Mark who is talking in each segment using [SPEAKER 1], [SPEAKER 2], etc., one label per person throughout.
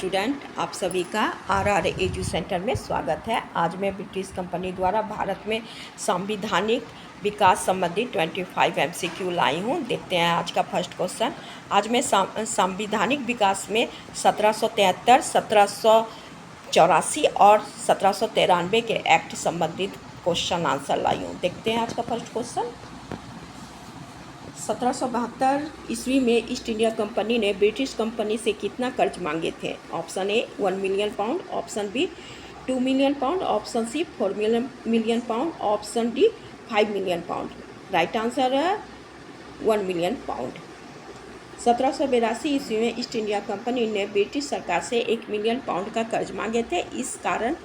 [SPEAKER 1] Student, आप सभी का आर एजू सेंटर में स्वागत है। आज मैं ब्रिटिश कंपनी द्वारा भारत में संवैधानिक विकास संबंधी 25 MCQ लाई हूँ। देखते हैं आज का फर्स्ट क्वेश्चन। आज मैं संवैधानिक विकास में 1773, 1784 और 1793 के एक्ट संबंधित क्वेश्चन आंसर लाई हूँ। देखते हैं आज का फर्स्ट क्वेश्चन। 1772 ईस्वी में ईस्ट इंडिया कंपनी ने ब्रिटिश कंपनी से कितना कर्ज मांगे थे? Option A 1 million pound, option B 2 million pound, option C 4 million pound, option D 5 million pound. Right answer है 1 मिलियन पाउंड। 1782 ईस्वी में ईस्ट इंडिया कंपनी ने ब्रिटिश सरकार से 1 मिलियन पाउंड का कर्ज मांगे थे। इस कारण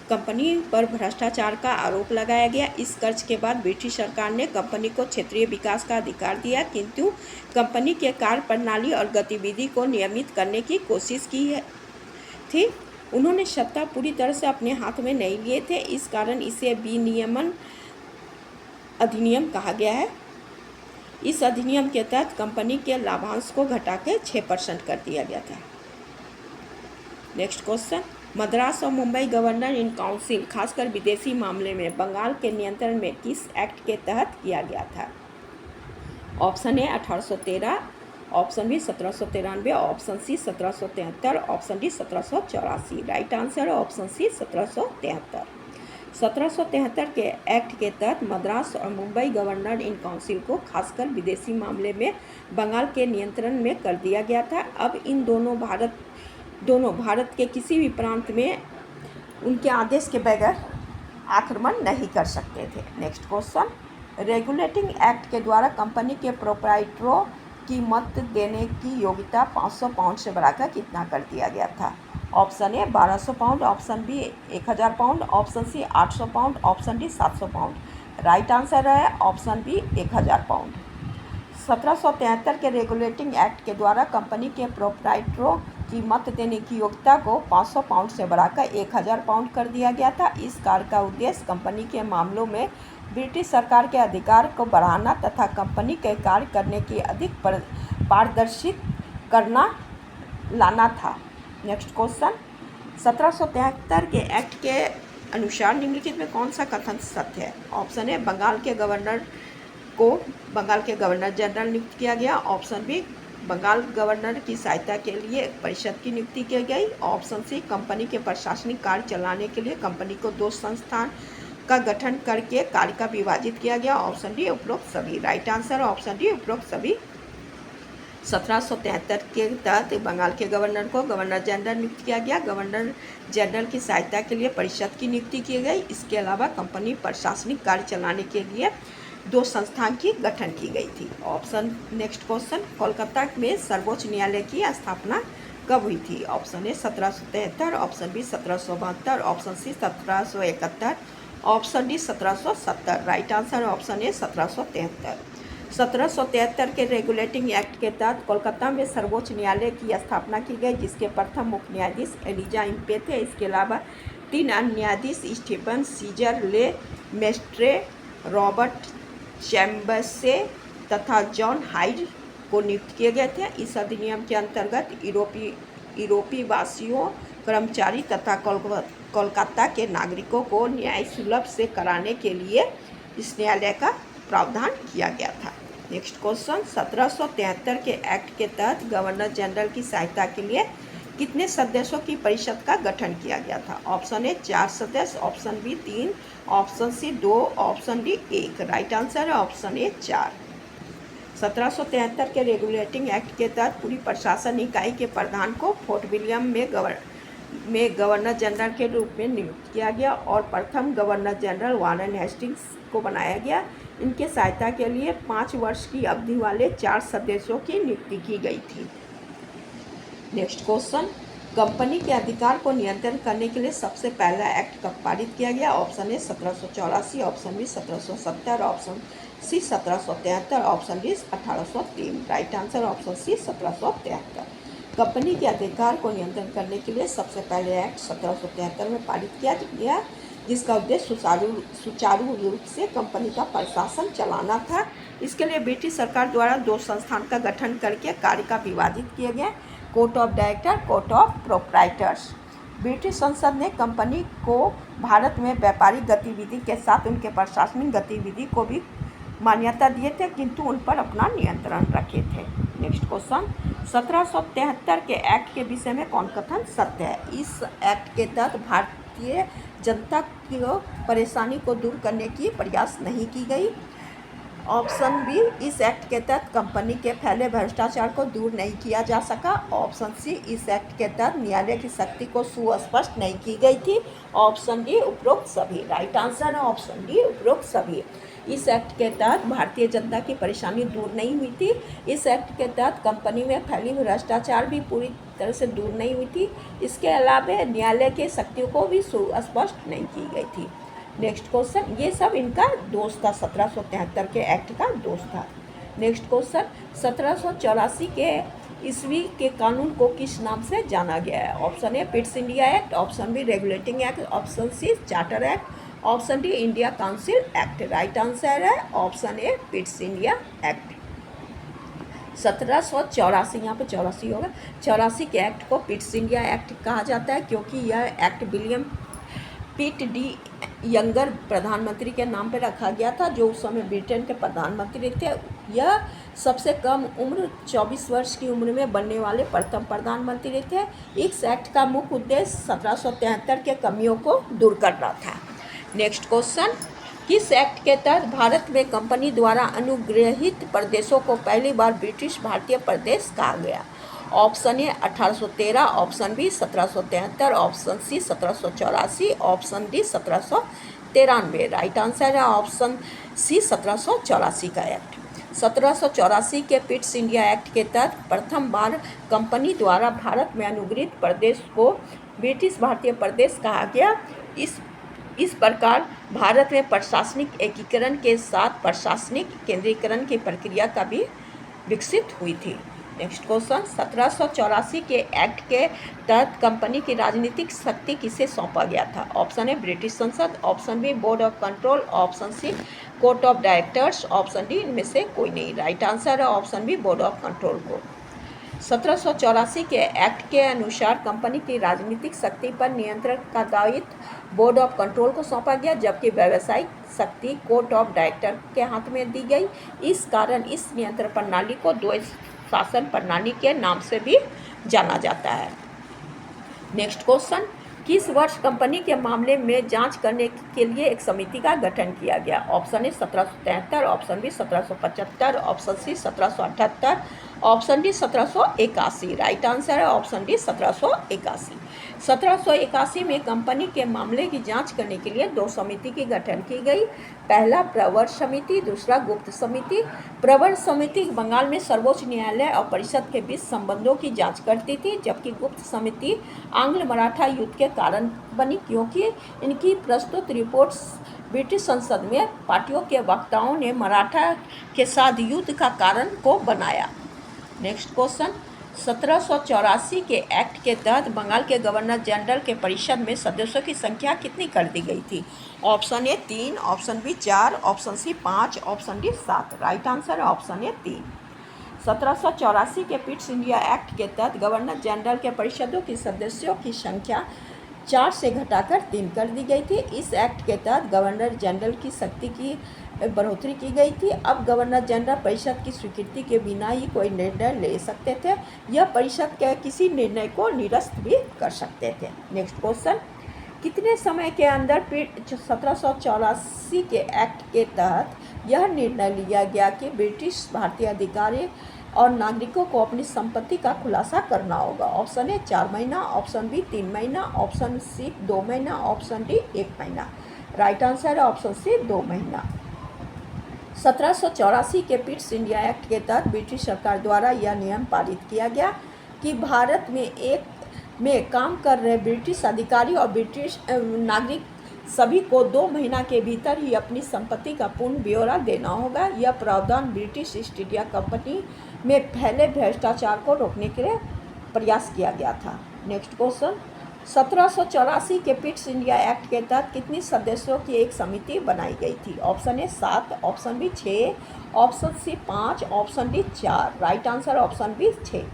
[SPEAKER 1] कंपनी पर भ्रष्टाचार का आरोप लगाया गया। इस कर्ज के बाद ब्रिटिश सरकार ने कंपनी को क्षेत्रीय विकास का अधिकार दिया, किंतु कंपनी के कार्य प्रणाली और गतिविधि को नियमित करने की कोशिश की थी। उन्होंने सत्ता पूरी तरह से अपने हाथ में नहीं लिए थे। इस कारण इसे विनियमन अधिनियम कहा गया है। इस अधिनियम के तहत कंपनी के लाभांश को घटा के 6% कर दिया गया था। Next question. मद्रास और मुंबई गवर्नर इन काउंसिल खासकर विदेशी मामले में बंगाल के नियंत्रण में किस एक्ट के तहत किया गया था? Option A 1813, option B 1793, option C 1773, option D 1784। Right answer है ऑप्शन सी 1773। 1773 के एक्ट के तहत मद्रास और मुंबई गवर्नर इन काउंसिल को खासकर विदेशी मामले में बंगाल के नियंत्रण में कर दिया गया था। अब इन दोनों भारत के किसी भी प्रांत में उनके आदेश के बगैर आक्रमण नहीं कर सकते थे। Next question. रेगुलेटिंग एक्ट के द्वारा कंपनी के प्रोप्राइटरों की मत देने की योग्यता 500 पाउंड से बढ़ाकर कितना कर दिया गया था? Option A 1200 pound, option B 1000 pound, option C 800 pound, option D 700 pound. Right answer है ऑप्शन बी 1000 पाउंड। 1773 के रेगुलेटिंग एक्ट के द्वारा कंपनी के प्रोप्राइटरों की मत देने की योग्यता को 500 पाउंड से बढ़ाकर 1000 पाउंड कर दिया गया था। इस कार्य का उद्देश्य कंपनी के मामलों में ब्रिटिश सरकार के अधिकार को बढ़ाना तथा कंपनी के कार्य करने की अधिक पारदर्शित लाना था। Next question. 1773 के एक्ट के अनुसार निम्नलिखित में कौन सा कथन सत्य है? ऑप्शन ए बंगाल के गवर्नर जनरल नियुक्त किया गया, ऑप्शन बी बंगाल गवर्नर की सहायता के लिए परिषद की नियुक्ति की गई, ऑप्शन सी कंपनी के प्रशासनिक कार्य चलाने के लिए कंपनी को 2 संस्थान का गठन करके कार्य का विभाजित किया गया, ऑप्शन डी उपरोक्त सभी। राइट आंसर ऑप्शन डी उपरोक्त सभी। 1773 के तहत बंगाल के गवर्नर को गवर्नर जनरल नियुक्त किया गया, गवर्नर जनरल की सहायता के लिए परिषद की नियुक्ति की गई। इसके अलावा कंपनी प्रशासनिक कार्य चलाने के लिए 2 संस्थान की गठन की गई थी। Option next question. कोलकाता में सर्वोच्च न्यायालय की स्थापना कब हुई थी? Option A 1773, option B 1772, option C 1771, option D 1770। Right answer option A 1773। 1773 के रेगुलेटिंग एक्ट के तहत कोलकाता में सर्वोच्च न्यायालय की स्थापना की गई, जिसके प्रथम मुख्य न्यायाधीश एलिजा इम्पे थे। इसके अलावा 3 अन्य न्यायाधीश स्टीफन सीजर ले मेस्ट्रे, रॉबर्ट चैम्बर्से तथा जॉन हाइड को नियुक्त किए गए थे। इस अधिनियम के अंतर्गत यूरोपीय वासियों, कर्मचारी तथा कोलकाता के नागरिकों को न्याय सुलभ से कराने के लिए इस न्यायालय का प्रावधान किया गया था। Next question. 1773 के एक्ट के तहत गवर्नर जनरल की सहायता के लिए कितने सदस्यों की परिषद का गठन किया गया था? ऑप्शन ए 4 सदस्य, option B 3, option C 2, option D 1। Right answer है ऑप्शन ए 4। 1773 के रेगुलेटिंग एक्ट के तहत पूरी प्रशासन इकाई के प्रधान को फोर्ट विलियम में गवर्नर जनरल के रूप में नियुक्त किया गया और प्रथम गवर्नर जनरल वारन हेस्टिंग्स को बनाया गया। इनके सहायता के लिए 5 वर्ष की अवधि वाले 4 सदस्यों की नियुक्ति की गई थी। Next question. कंपनी के अधिकार को नियंत्रण करने के लिए सबसे पहला एक्ट कब पारित किया गया? Option A 1784, option B 1770, option C 1773, option D 1803। Right answer option C 1773। Company के अधिकार को नियंत्रण करने के लिए सबसे पहले एक्ट 1773 में पारित किया गया, जिसका उद्देश्य सुचारू रूप से कंपनी का प्रशासन चलाना था। इसके लिए ब्रिटिश सरकार द्वारा 2 संस्थान का गठन करके कार्य का विभाजित किया गया। Court of director, court of proprietors. British संसद ने कंपनी को भारत में व्यापारिक गतिविधि के साथ उनके प्रशासनिक गतिविधि को भी मान्यता दिए थे, किंतु उन पर अपना नियंत्रण रखे थे। नेक्स्ट क्वेश्चन, 1773 के एक्ट के विषय में कौन कथन सत्य है? इस एक्ट के तहत भारतीय जनता की परेशानी को दूर करने की प्रयास नहीं की गई। ऑप्शन बी, इस एक्ट के तहत कंपनी के फैले भ्रष्टाचार को दूर नहीं किया जा सका। ऑप्शन सी, इस एक्ट के तहत न्यायालय की शक्ति को सुस्पष्ट नहीं की गई थी। ऑप्शन डी, उपरोक्त सभी। राइट आंसर है ऑप्शन डी, उपरोक्त सभी। इस एक्ट के तहत भारतीय जनता की परेशानी दूर नहीं हुई थी। इस एक्ट के तहत कंपनी में फैली भ्रष्टाचार भी पूरी तरह से दूर नहीं हुई थी। इसके अलावा न्यायालय की शक्तियों को भी सुस्पष्ट नहीं की गई थी। नेक्स्ट क्वेश्चन, ये सब इनका दोष था, 1773 के एक्ट का दोष था। नेक्स्ट क्वेश्चन, 1784 के ईस्वी के कानून को किस नाम से जाना गया है? Option A, Pitt's India act. Option B, regulating act. Option C, charter act. Option D, India council act. Right answer है option A, Pitt's India Act. 1784, यहाँ पे 84 होगा। 84 के एक्ट को पिट्स इंडिया एक्ट कहा जाता है, क्योंकि यह एक्ट विलियम पिट डी यंगर प्रधानमंत्री के नाम पर रखा गया था, जो उस समय ब्रिटेन के प्रधानमंत्री थे। यह सबसे कम उम्र 24 वर्ष की उम्र में बनने वाले प्रथम प्रधानमंत्री थे। इस एक्ट का मुख्य उद्देश्य 1773 के कमियों को दूर करना था। नेक्स्ट क्वेश्चन, किस एक्ट के तहत भारत में कंपनी द्वारा अनुग्रहित प्रदेशों को पहली बार ब्रिटिश भारतीय प्रदेश कहा गया? Option A, 1813। Option B, 1773। Option C, 1784। Option D, 1793। Right answer है ऑप्शन सी, 1784 का एक्ट। 1784 के पिट्स इंडिया एक्ट के तहत प्रथम बार कंपनी द्वारा भारत में अनुग्रहित प्रदेश को ब्रिटिश भारतीय प्रदेश कहा गया। इस प्रकार भारत में प्रशासनिक एकीकरण के साथ प्रशासनिक केंद्रीकरण की प्रक्रिया का भी विकसित हुई थी। नेक्स्ट क्वेश्चन, 1784 के एक्ट के तहत कंपनी की राजनीतिक शक्ति किसे सौंपा गया था? ऑप्शन ए, ब्रिटिश संसद। Option B, board of control. Option C, court of directors. Option D, इनमें से कोई नहीं। राइट आंसर है option B, board of control को। 1784 के एक्ट के अनुसार कंपनी की राजनीतिक शक्ति पर नियंत्रण का दायित्व बोर्ड ऑफ कंट्रोल को सौंपा गया, जबकि व्यावसायिक शक्ति कोर्ट ऑफ डायरेक्टर के हाथ में दी गई। इस कारण इस नियंत्रण प्रणाली को द्वैत शासन प्रणाली के नाम से भी जाना जाता है। नेक्स्ट क्वेश्चन, किस वर्ष कंपनी के मामले में जांच करने के लिए एक समिति का गठन किया गया? Option A, 1773। Option B, 1775। Option C, 1778। Option D, 1781। Right answer है ऑप्शन डी, 1781। 1781 में कंपनी के मामले की जांच करने के लिए दो समिति की गठन की गई। पहला प्रवर समिति, दूसरा गुप्त समिति। प्रवर समिति बंगाल में सर्वोच्च न्यायालय और परिषद के बीच संबंधों की जांच करती थी, जबकि गुप्त समिति आंग्ल मराठा युद्ध के कारण बनी, क्योंकि इनकी प्रस्तुत रिपोर्ट्स ब्रिटिश संसद में पार्टियों के वक्ताओं ने मराठा के साथ युद्ध का कारण को बनाया। नेक्स्ट क्वेश्चन, 1784 के एक्ट के तहत बंगाल के गवर्नर जनरल के परिषद में सदस्यों की संख्या कितनी कर दी गई थी? Option A, 3। Option B, 4। Option C, 5। Option D, 7। Right answer है ऑप्शन ए, 3। 1784 के पिट्स इंडिया एक्ट के तहत गवर्नर जनरल के परिषदों की सदस्यों की संख्या 4 से घटाकर 3 कर दी गई थी। इस एक्ट के तहत गवर्नर जनरल की शक्ति की बढ़ोतरी की गई थी। अब गवर्नर जनरल परिषद की स्वीकृति के बिना ही कोई निर्णय ले सकते थे। यह परिषद के किसी निर्णय को निरस्त भी कर सकते थे। नेक्स्ट क्वेश्चन, कितने समय के अंदर 1784 के एक्ट के तहत यह निर्णय लिया गया कि ब्रिटिश भारतीय अधिकारी और नागरिकों को अपनी संपत्ति का खुलासा करना होगा? ऑप्शन ए, 4 महीना। ऑप्शन बी, 3 महीना। ऑप्शन सी, 2 महीना। ऑप्शन डी, 1 महीना। राइट आंसर है ऑप्शन सी, 2 महीना। 1784 के पिट्स इंडिया एक्ट के तहत ब्रिटिश सरकार द्वारा यह नियम पारित किया गया कि भारत में काम कर रहे ब्रिटिश अधिकारी और ब्रिटिश नागरिक सभी को 2 महीना के भीतर ही अपनी संपत्ति का पूर्ण ब्यौरा देना होगा। यह प्रावधान ब्रिटिश ईस्ट इंडिया कंपनी में फैले भ्रष्टाचार को रोकने के लिए प्रयास किया गया था। नेक्स्ट क्वेश्चन, 1784 के पिट्स इंडिया एक्ट के तहत कितनी सदस्यों की एक समिति बनाई गई थी? Option A, 7। Option B, 6। Option C, 5। Option D, 4। Right answer option B, 6।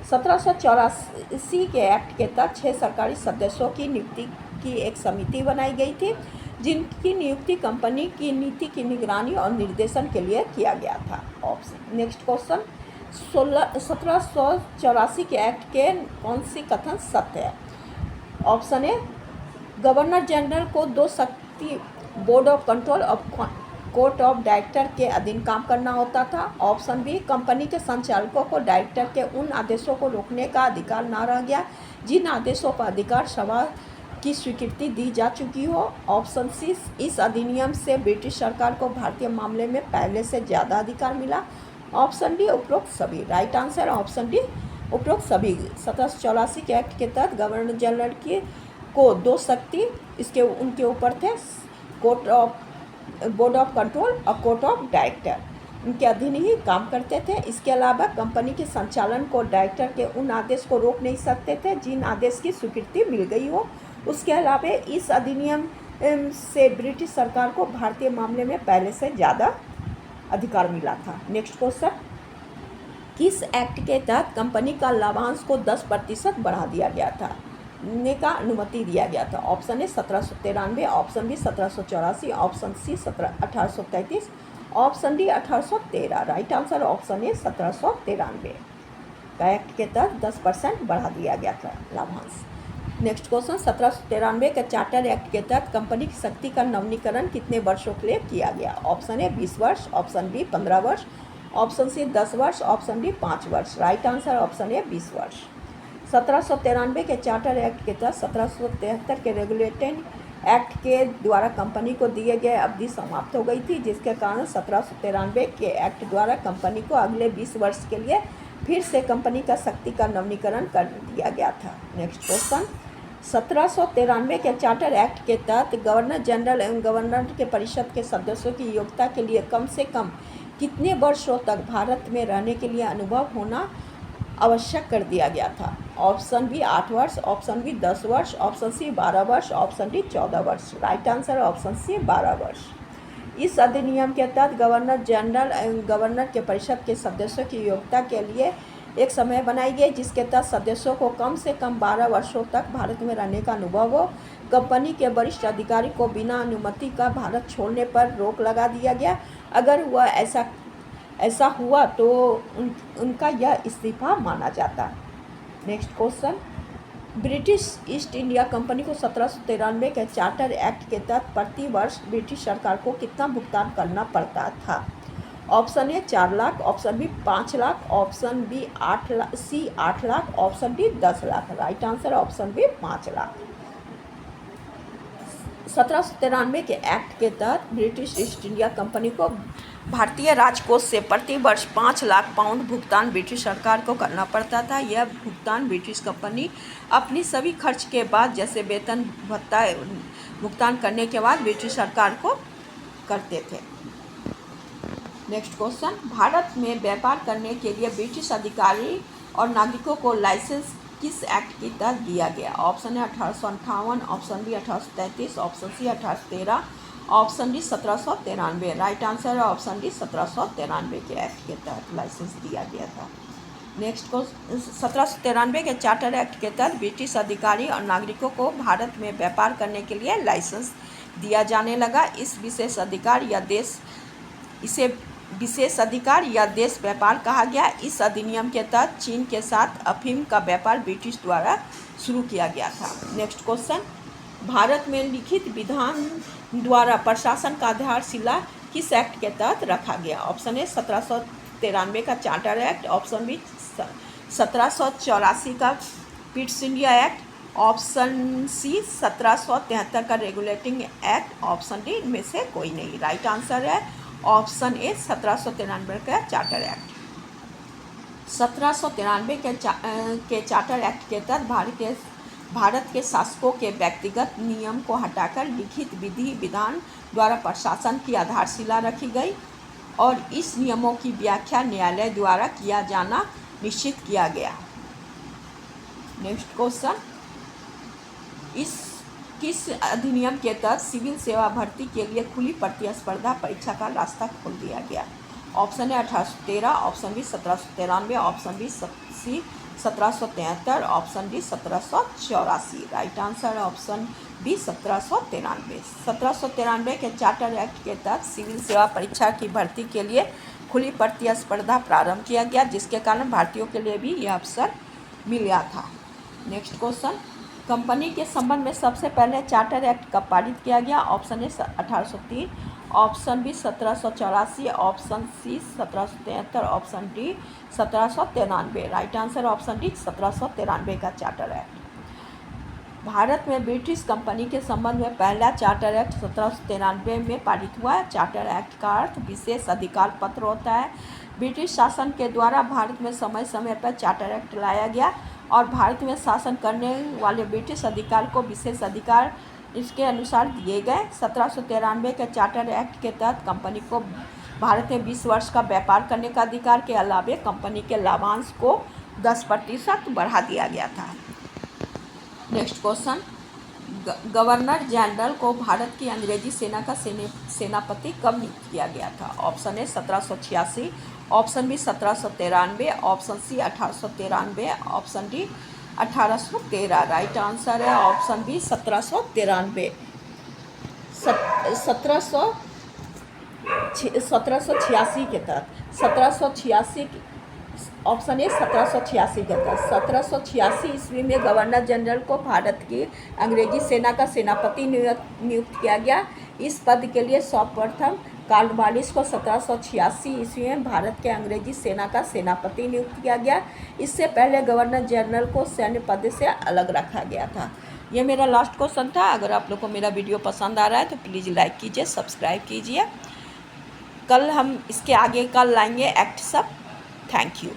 [SPEAKER 1] 1784 के एक्ट के तहत 6 सरकारी सदस्यों की नियुक्ति की एक समिति बनाई गई थी, जिनकी नियुक्ति कंपनी की नीति की निगरानी और निर्देशन के लिए किया गया था। ऑप्शन नेक्स्ट क्वेश्चन, 1784 के एक्ट के कौन सी कथन सत्य है? ऑप्शन ए, गवर्नर जनरल को 2 शक्ति board of control of court of director के अधीन काम करना होता था। ऑप्शन बी, कंपनी के संचालकों को डायरेक्टर के उन आदेशों को रोकने का अधिकार न रह गया जिन आदेशों पर अधिकार सभा की स्वीकृति दी जा चुकी हो। ऑप्शन सी, इस अधिनियम से ब्रिटिश सरकार को भारतीय मामले में पहले से ज़्यादा अधिकार मिला। ऑप्शन डी, उपरोक्त सभी। राइट आंसर ऑप्शन डी, उपरोक्त सभी। 1784 के एक्ट के तहत गवर्नर जनरल को 2 शक्ति इसके उनके ऊपर थे, court of board of control और कोर्ट ऑफ डायरेक्टर, उनके अधीन ही काम करते थे। इसके अलावा कंपनी के संचालन को डायरेक्टर के उन आदेश को रोक नहीं सकते थे जिन आदेश की स्वीकृति मिल गई हो। उसके अलावा इस अधिनियम से ब्रिटिश सरकार को भारतीय मामले में पहले से ज़्यादा अधिकार मिला था। नेक्स्ट क्वेश्चन, किस एक्ट के तहत कंपनी का लाभांश को 10% बढ़ा दिया गया था ने का अनुमति दिया गया था? Option A 1793, option B 1784, option C 1833, option D 1813। Right answer option A 1793 का एक्ट के तहत 10% बढ़ा दिया गया था लाभांश। नेक्स्ट क्वेश्चन, 1793 के चार्टर एक्ट के तहत कंपनी की शक्ति का नवीनीकरण कितने वर्षों के लिए किया गया? ऑप्शन ए 20 वर्ष, ऑप्शन बी 15 वर्ष, ऑप्शन सी 10 वर्ष, ऑप्शन डी 5 वर्ष। राइट आंसर ऑप्शन ए 20 वर्ष। 1793 के चार्टर एक्ट के तहत 1773 के रेगुलेटिंग एक्ट के द्वारा कंपनी को दिए गए अवधि समाप्त हो गई थी, जिसके कारण 1793 के एक्ट द्वारा कंपनी को अगले 20 वर्ष के लिए फिर से कंपनी का शक्ति का नवीनीकरण कर दिया गया था। नेक्स्ट क्वेश्चन, 1793 के चार्टर एक्ट के तहत गवर्नर जनरल एवं गवर्नर के परिषद के सदस्यों की योग्यता के लिए कम से कम कितने वर्षों तक भारत में रहने के लिए अनुभव होना आवश्यक कर दिया गया था? ऑप्शन बी 8 वर्ष, ऑप्शन बी 10 वर्ष, ऑप्शन सी 12 वर्ष, ऑप्शन डी 14 वर्ष। राइट आंसर ऑप्शन सी 12 वर्ष। इस अधिनियम के तहत गवर्नर जनरल एवं गवर्नर के परिषद के सदस्यों की योग्यता के लिए एक समय बनाई गई, जिसके तहत सदस्यों को कम से कम 12 वर्षों तक भारत में रहने का अनुभव हो। कंपनी के वरिष्ठ अधिकारी को बिना अनुमति का भारत छोड़ने पर रोक लगा दिया गया। अगर वह ऐसा हुआ तो उनका यह इस्तीफा माना जाता। Next question, British east India company को 1793 के चार्टर एक्ट के तहत प्रति वर्ष ब्रिटिश सरकार को कितना भुगतान करना पड़ता था? Option A 4 lakh, option B 5 lakh, option B 8 lakh, C 8 lakh, option D 10 lakh. Right answer option B 5 lakh. 1793 के एक्ट के तहत ब्रिटिश ईस्ट इंडिया कंपनी को भारतीय राजकोष से प्रति वर्ष 5 लाख पाउंड भुगतान ब्रिटिश सरकार को करना पड़ता था। यह भुगतान ब्रिटिश कंपनी अपनी सभी खर्च के बाद, जैसे वेतन भत्ता भुगतान करने के बाद ब्रिटिश सरकार को करते थे। नेक्स्ट क्वेश्चन, भारत में व्यापार करने के लिए ब्रिटिश अधिकारी और नागरिकों को लाइसेंस किस एक्ट के तहत दिया गया? Option A 1858, option B 1833, option C 1813, option D 1793। Right answer है ऑप्शन डी 1793 के एक्ट के तहत लाइसेंस दिया गया था। नेक्स्ट को 1793 के चार्टर एक्ट के तहत ब्रिटिश अधिकारी और नागरिकों को भारत में व्यापार करने के लिए लाइसेंस दिया जाने लगा। इसे विशेष अधिकार या देश व्यापार कहा गया। इस अधिनियम के तहत चीन के साथ अफीम का व्यापार ब्रिटिश द्वारा शुरू किया गया था। नेक्स्ट क्वेश्चन, भारत में लिखित विधान द्वारा प्रशासन का आधारशिला किस एक्ट के तहत रखा गया? ऑप्शन ए 1793 का चार्टर एक्ट, ऑप्शन बी 1784 का Pitt's India act, option C 1773 का रेगुलेटिंग एक्ट, ऑप्शन डी इनमें से कोई नहीं। राइट आंसर है ऑप्शन ए 1793 का चार्टर एक्ट। 1793 के चार्टर एक्ट के तहत भारत के शासकों के व्यक्तिगत नियम को हटाकर लिखित विधि विधान द्वारा प्रशासन की आधारशिला रखी गई और इस नियमों की व्याख्या न्यायालय द्वारा किया जाना निश्चित किया गया। नेक्स्ट क्वेश्चन, किस अधिनियम के तहत सिविल सेवा भर्ती के लिए खुली प्रतिस्पर्धा परीक्षा का रास्ता खोल दिया गया? Option A 1813, option B 1793, option B C 1773, option D 1784। Right answer है ऑप्शन बी 1793। 1793 के चार्टर एक्ट के तहत सिविल सेवा परीक्षा की भर्ती के लिए खुली प्रतिस्पर्धा प्रारंभ किया गया, जिसके कारण भारतीयों के लिए भी यह अवसर मिल गया था। नेक्स्ट क्वेश्चन, कंपनी के संबंध में सबसे पहले चार्टर एक्ट कब पारित किया गया? Option A 1803, option B 1784, option C 1773, option D 1793। Right answer option D 1793 का चार्टर एक्ट। भारत में ब्रिटिश कंपनी के संबंध में पहला चार्टर एक्ट 1793 में पारित हुआ। चार्टर एक्ट का अर्थ विशेष अधिकार पत्र होता है। ब्रिटिश शासन के द्वारा भारत में समय समय पर चार्टर एक्ट लाया गया और भारत में शासन करने वाले ब्रिटिश अधिकार को विशेष अधिकार इसके अनुसार दिए गए। 1793 के चार्टर एक्ट के तहत कंपनी को भारत में 20 वर्ष का व्यापार करने का अधिकार के अलावे कंपनी के लाभांश को 10% बढ़ा दिया गया था। नेक्स्ट क्वेश्चन, गवर्नर जनरल को भारत की अंग्रेजी सेना का सेनापति कब नियुक्त किया गया था? Option A 1786, option B 1793, option C 1893, option D 1813। Right answer है ऑप्शन बी 1793। 1786 के तहत 1786 ऑप्शन ए 1786 के तहत 1786 ईस्वी में गवर्नर जनरल को भारत की अंग्रेजी सेना का सेनापति नियुक्त किया गया। इस पद के लिए सर्वप्रथम कॉर्नवालिस को 1786 ईस्वी में भारत के अंग्रेजी सेना का सेनापति नियुक्त किया गया। इससे पहले गवर्नर जनरल को सैन्य पद से अलग रखा गया था। ये मेरा लास्ट क्वेश्चन था। अगर आप लोग को मेरा वीडियो पसंद आ रहा है तो प्लीज़ लाइक कीजिए, सब्सक्राइब कीजिए। कल हम इसके आगे कल लाएंगे एक्ट सब। Thank you.